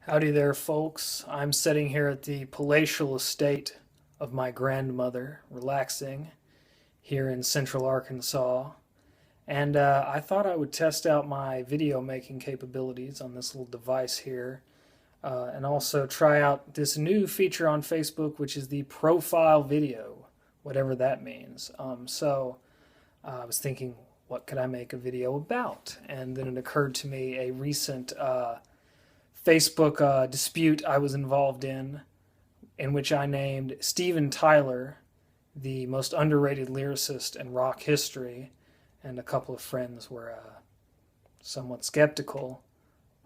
Howdy there, folks. I'm sitting here at the palatial estate of my grandmother, relaxing here in central Arkansas. And I thought I would test out my video making capabilities on this little device here, and also try out this new feature on Facebook, which is the profile video, whatever that means. I was thinking, what could I make a video about? And then it occurred to me a recent Facebook dispute I was involved in which I named Steven Tyler the most underrated lyricist in rock history, and a couple of friends were somewhat skeptical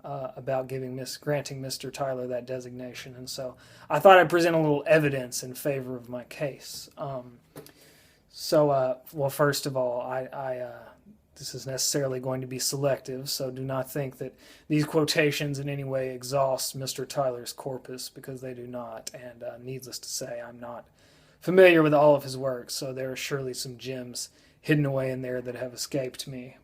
about granting Mr. Tyler that designation, and so I thought I'd present a little evidence in favor of my case. Well, first of all, this is necessarily going to be selective, so do not think that these quotations in any way exhaust Mr. Tyler's corpus, because they do not. And needless to say, I'm not familiar with all of his work, so there are surely some gems hidden away in there that have escaped me.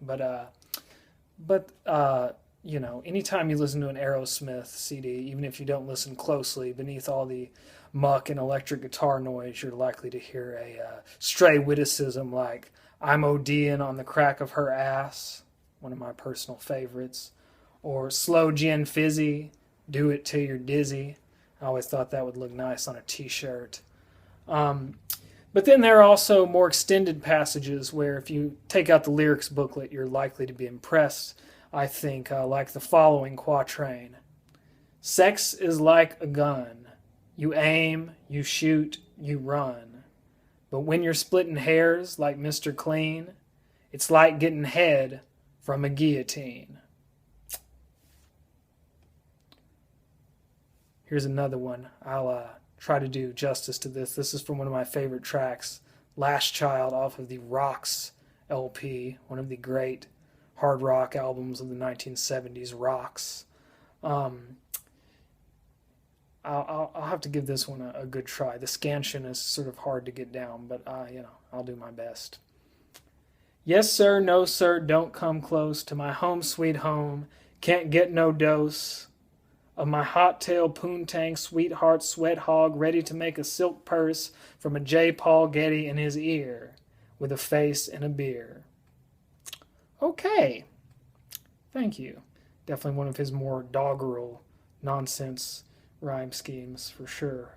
Anytime you listen to an Aerosmith CD, even if you don't listen closely, beneath all the muck and electric guitar noise, you're likely to hear a stray witticism like, "I'm ODing on the crack of her ass," one of my personal favorites, or "slow gin fizzy, do it till you're dizzy." I always thought that would look nice on a t-shirt. But then there are also more extended passages where if you take out the lyrics booklet, you're likely to be impressed, I think, like the following quatrain. "Sex is like a gun. You aim, you shoot, you run. But when you're splitting hairs like Mr. Clean, it's like getting head from a guillotine." Here's another one. I'll try to do justice to this. This is from one of my favorite tracks, "Last Child," off of the Rocks LP, one of the great hard rock albums of the 1970s, Rocks. I'll have to give this one a good try. The scansion is sort of hard to get down, but I'll do my best. "Yes sir, no sir, don't come close to my home sweet home. Can't get no dose of my hot tail poontang sweetheart sweat hog, ready to make a silk purse from a J. Paul Getty in his ear, with a face and a beer." Okay, thank you. Definitely one of his more doggerel nonsense rhyme schemes for sure.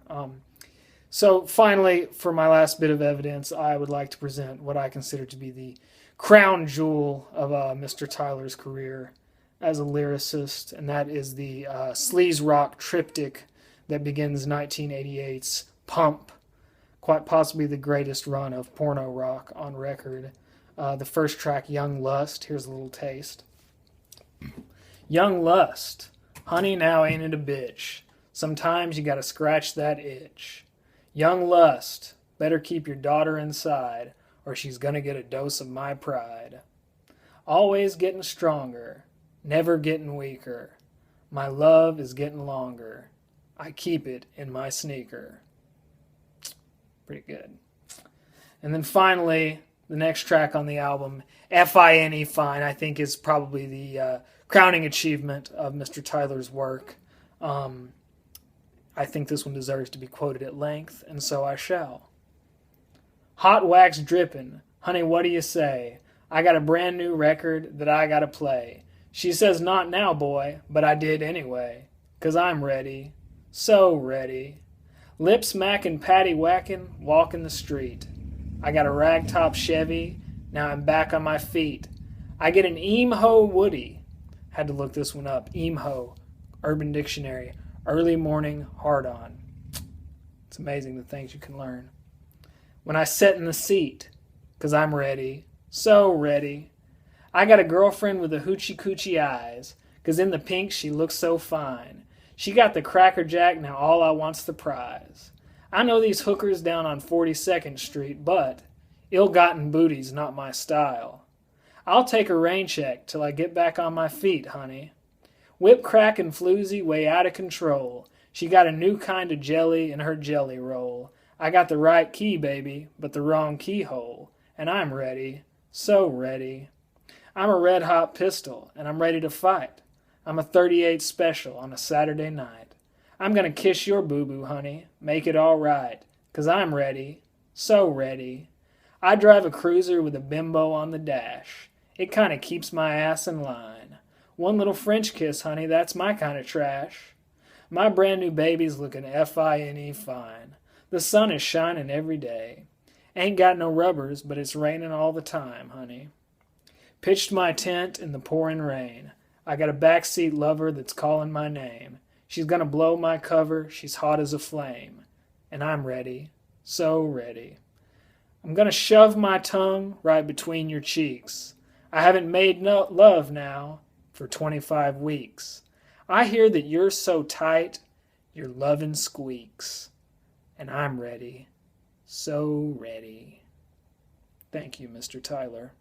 So finally, for my last bit of evidence, I would like to present what I consider to be the crown jewel of Mr. Tyler's career as a lyricist, and that is the sleaze rock triptych that begins 1988's Pump, quite possibly the greatest run of porno rock on record. The first track, Young Lust, here's a little taste. "Young Lust, honey, now ain't it a bitch? Sometimes you gotta scratch that itch. Young Lust, better keep your daughter inside, or she's gonna get a dose of my pride. Always getting stronger, never getting weaker. My love is getting longer. I keep it in my sneaker." Pretty good. And then finally, the next track on the album, "Fine, Fine," I think is probably the crowning achievement of Mr. Tyler's work. I think this one deserves to be quoted at length, and so I shall. "Hot wax drippin', honey, what do you say? I got a brand new record that I gotta play. She says not now, boy, but I did anyway, 'cause I'm ready, so ready. Lip smackin', patty whackin', walkin' the street. I got a ragtop Chevy, now I'm back on my feet. I get an eam-ho woody." Had to look this one up. Eam-ho, Urban Dictionary, early morning hard-on. It's amazing the things you can learn. "When I set in the seat, 'cause I'm ready, so ready. I got a girlfriend with the hoochie-coochie eyes, 'cause in the pink she looks so fine. She got the Cracker Jack, now all I want's the prize. I know these hookers down on 42nd Street, but ill-gotten booty's not my style. I'll take a rain check till I get back on my feet, honey. Whip crack and floozy way out of control. She got a new kind of jelly in her jelly roll. I got the right key, baby, but the wrong keyhole. And I'm ready, so ready. I'm a red-hot pistol, and I'm ready to fight. I'm a 38 special on a Saturday night. I'm gonna kiss your boo-boo, honey, make it all right, 'cause I'm ready, so ready. I drive a cruiser with a bimbo on the dash. It kinda keeps my ass in line. One little French kiss, honey, that's my kind of trash. My brand new baby's looking fine fine. The sun is shining every day. Ain't got no rubbers, but it's raining all the time, honey. Pitched my tent in the pouring rain. I got a backseat lover that's calling my name. She's gonna blow my cover, she's hot as a flame. And I'm ready, so ready. I'm gonna shove my tongue right between your cheeks. I haven't made no love now for 25 weeks. I hear that you're so tight, your lovin' squeaks. And I'm ready, so ready. Thank you, Mr. Tyler.